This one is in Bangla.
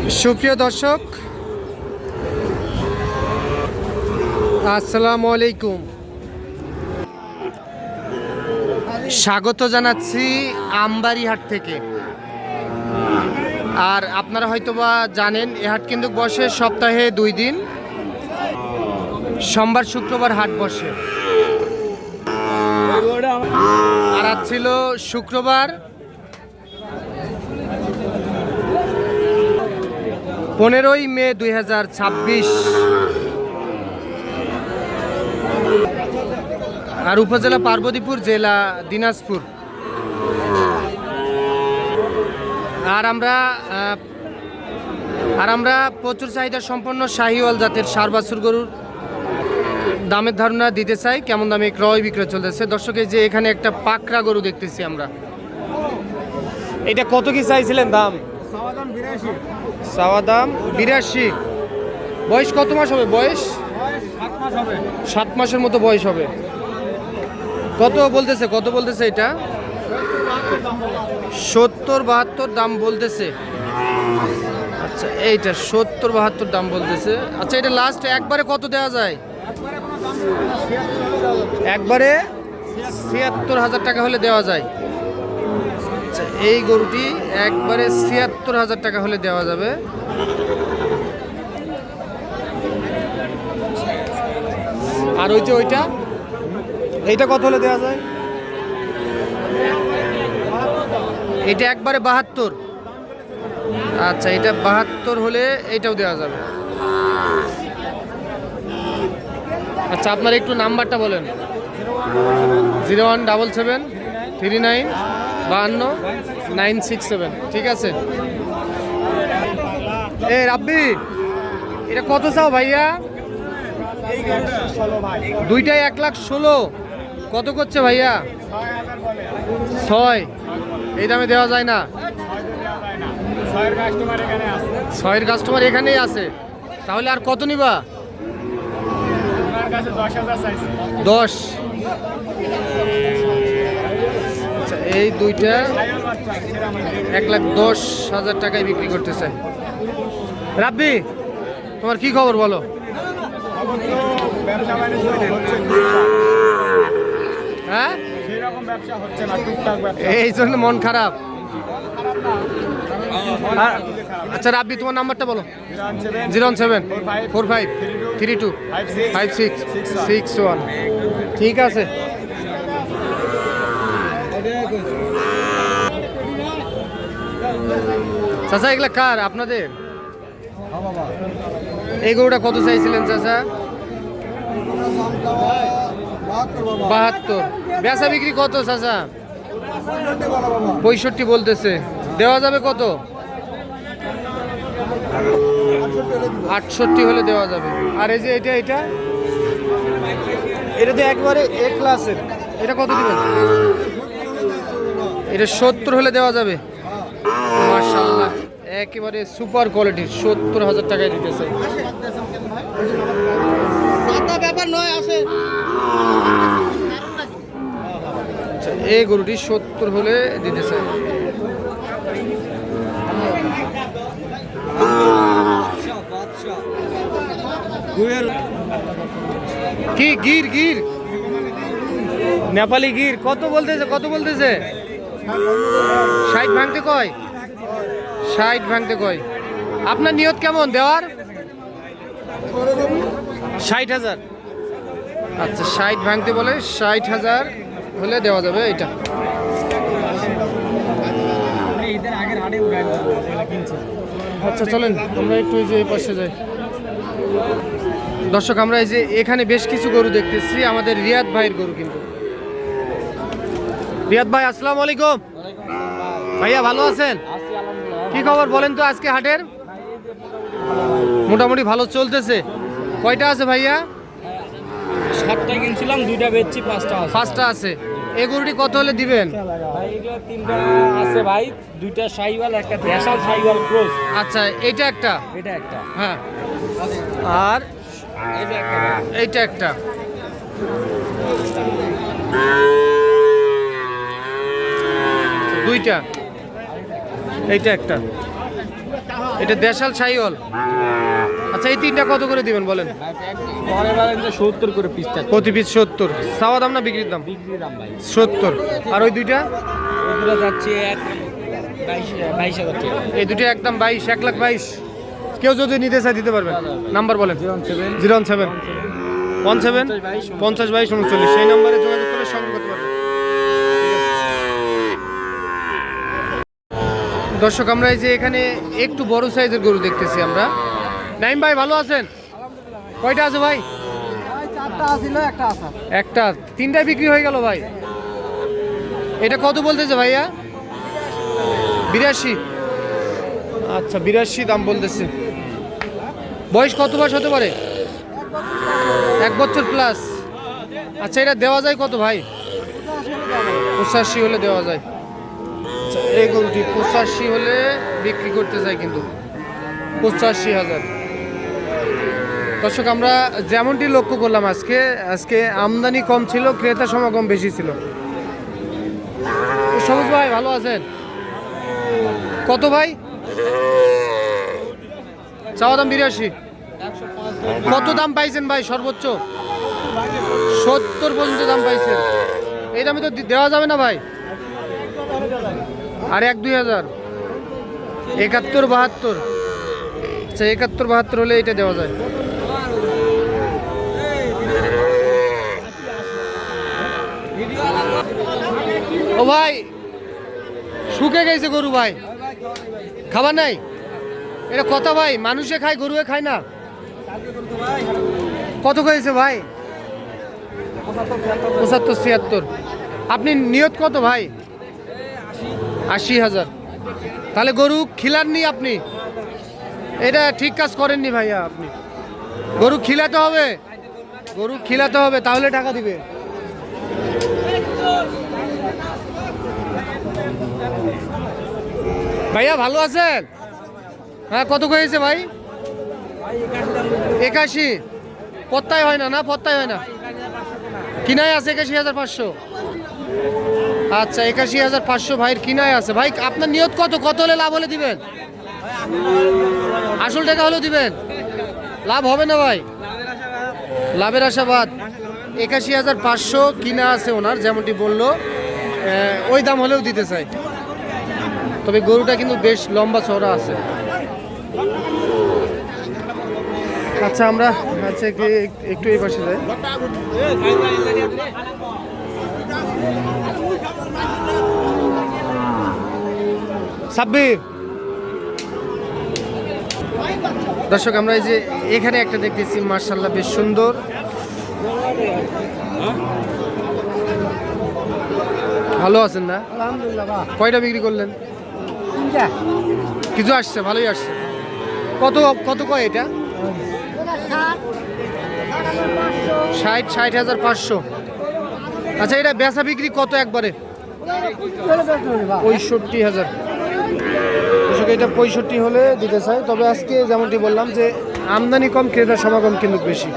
সুপ্রিয় দর্শক, আসসালামু আলাইকুম। স্বাগত জানাচ্ছি আমবাড়ি হাট থেকে। আর আপনারা হয়তোবা জানেন, এ হাট কিন্তু বসে সপ্তাহে 2 দিন, সোমবার শুক্রবার হাট বসে। আর আজ ছিল শুক্রবার, 15ই মে 2026। আর উপজেলা পার্বতীপুর, জেলা দিনাজপুর। আর আমরা প্রচুর চাহিদা সম্পন্ন শাহিওয়াল জাতের ষাঁড় বাছুর গরুর দামের ধারণা দিতে চাই, কেমন দামে ক্রয় বিক্রয় চলতেছে। দর্শকের যে এখানে একটা পাকড়া গরু দেখতেছি আমরা, এটা কত কি চাইছিলেন দাম? চাওয়া দাম 82। বয়স কত মাস হবে? বয়স 7 মাসের মতো বয়স হবে। কত বলতেছে এটা? 70-72 দাম বলতেছে। আচ্ছা, এইটা 70-72 দাম বলতেছে। আচ্ছা, এটা লাস্ট একবারে কত দেওয়া যায়? একবারে 76,000 টাকা হলে দেওয়া যায়। আচ্ছা, এই গরুটি একবারে 76,000 টাকা হলে দেওয়া যাবে। আর ওই যে এইটা কত হলে দেওয়া যায়? এটা একবারে 72। আচ্ছা, এটা 72 হলে এইটাও দেওয়া যাবে। আচ্ছা, আপনার একটু নাম্বারটা বলেন। 01773952 ঠিক আছে। রাব্বি, এটা কত চাও ভাইয়া? দুইটাই 1,16,000। কত করছে ভাইয়া? 6। এই দামে দেওয়া যায় না। 6-এর কাস্টমার এখানেই আছে। তাহলে আর কত নিবা? 10। আচ্ছা, এই দুইটা 1,10,000 টাকায় বিক্রি করতে চাই। রাব্বি, তোমার কি খবর বলো? হ্যাঁ, এই জন্য মন খারাপ। আচ্ছা রাব্বি, তোমার নাম্বারটা বলো। 07445325661। ঠিক আছে। চাচা, এগুলা কার? আপনাদের? এই গরুটা কত চাইছিলেন চাচা? 72। বেচা বিক্রি কত চাচা? 65 বলতেছে। দেওয়া যাবে কত? 68 হলে দেওয়া যাবে। আর এই যে এটা তো একবারে এ ক্লাসের, এটা কত দিবেন? এটা 70 হলে দেওয়া যাবে। মাশাআল্লাহ, একেবারে সুপার কোয়ালিটির। 70,000 টাকায় দিতেছে। আচ্ছা, এই গরুটি 70 হলে দিতেছে। কি গির নেপালি গির কত বলতেছে? 60 ভাঙতে কয়? 60 ভাঙতে কয়। আপনার নিয়ত কেমন দেওয়ার? 60,000। আচ্ছা, 60 ভাঙতে বলে। 60,000 হলে দেওয়া যাবে এটা। আচ্ছা, চলেন আমরা একটু এই পাশে যাই। দর্শক, আমরা এই যে এখানে বেশ কিছু গরু দেখতেছি, আমাদের রিয়াদ ভাইয়ের গরু। কিন্তু রিয়াদ ভাই, আসসালামু আলাইকুম। ভাইয়া ভালো আছেন? কি খবর বলেন তো আজকে হাটের? মোটামুটি ভালো চলতেছে। কয়টা আছে ভাইয়া? 7টা কিনছিলাম, 2টা বেচছি, 5টা আছে। এই গরুটি কত হলে দিবেন? ভাই, এগুলো 3টা আছে ভাই, 2টা শাহিওয়াল, একটা দেশাল শাহিওয়াল ক্রস। আচ্ছা, এটা একটা। হ্যাঁ, আর এইটা একটা। দুইটা, এইটা একটা। এটা দেশাল শাহিওয়াল। আচ্ছা এই তিনটা কত করে দিবেন বলেন? পরে বলেন যে 70 করে পিসটা, প্রতি পিস 70। চাওয়া দাম না বিক্রির দাম? বিক্রির দাম ভাই 70। আর ওই দুইটা? ওগুলো যাচ্ছে 22,000 টাকা। এই দুটো একদম 22, 1,22,000। কেউ যদি নিতে চায় দিতে পারবেন। নাম্বার বলেন। 07 017 17 50 22 39। সেই নম্বরে যোগাযোগ করে সংগ্রহ করতে পারবেন। দর্শক আমরা এই যে এখানে একটু বড় সাইজের গরু দেখতেছি আমরা। নাইম ভাই ভালো আছেন? কয়টা আছে ভাই? 4টা ছিল, একটা আছে। একটা, তিনটায় বিক্রি হয়ে গেল ভাই। এটা কত বলতেছে ভাইয়া? 82। আচ্ছা 82 দাম বলতেছে। বয়স কত মাস হতে পারে? 1 বছর প্লাস। আচ্ছা এটা দেওয়া যায় কত ভাই? 85 হলে দেওয়া যায়। আচ্ছা এই গরুটি 85 হলে বিক্রি করতে চাই কিন্তু 85,000। দর্শক আমরা যেমনটি লক্ষ্য করলাম আজকে আমদানি কম ছিল, ক্রেতা সমাগম বেশি ছিল। সবুজ ভাই ভালো আছেন? কত ভাই? চাওয়া দাম 82। কত দাম পাইছেন ভাই সর্বোচ্চ? 70 পর্যন্ত দাম পাইছেন। এই দামে তো দেওয়া যাবে না ভাই। আর 1-2 হাজার, 71-72। আচ্ছা 71-72 হলে এটা দেওয়া যায়। ও ভাই শুকে গেছে গরু ভাই, খাবার নাই। এটা কথা ভাই, মানুষে খায় গরুয়ে খায় না। কত হয়েছে ভাই? 75-76। আপনি নিয়ত কত ভাই? 80,000। তাহলে গরু খিলাননি আপনি, এটা ঠিক কাজ করেননি ভাইয়া। আপনি গরু খিলাতে হবে, গরু খিলাতে হবে তাহলে টাকা দিবে। ভাইয়া ভালো আছেন? হ্যাঁ কত হয়েছে ভাই? 81। পত্তায় হয় না, না পত্তায় হয় না, কিনায় আছে 81,500। আচ্ছা 81,500 ভাইয়ের কিনায় আছে। ভাই আপনার নিয়ত কত? কত হলে লাভ হলে দিবেন? আসল টাকা হলেও দিবেন? লাভ হবে না ভাই, লাভের আশাবাদ। 81,500 কিনা আছে ওনার, যেমনটি বললো ওই দাম হলেও দিতে চাই। তবে গরুটা কিন্তু বেশ লম্বা চওড়া আছে। আচ্ছা আমরা আচ্ছা একটু এই পাশে যাই। সাব্বির দর্শক আমরা এই যে এখানে একটা দেখতেছি মার্শাল্লাহ বেশ সুন্দর। ভালো আছেন না? আলহামদুলিল্লাহ। কয়টা বিক্রি করলেন? 3টা। কিছু আসছে, ভালোই আসছে। কত কত কয় এটা? 60,500। আচ্ছা এটা বেচা বিক্রি কত একবারে? 65,000। এটা 65 হলে দিতে চাই। তবে আজকে যেমনটি বললাম যে আমদানি কম, ক্রেতার সমাগম কিন্তু বেশি।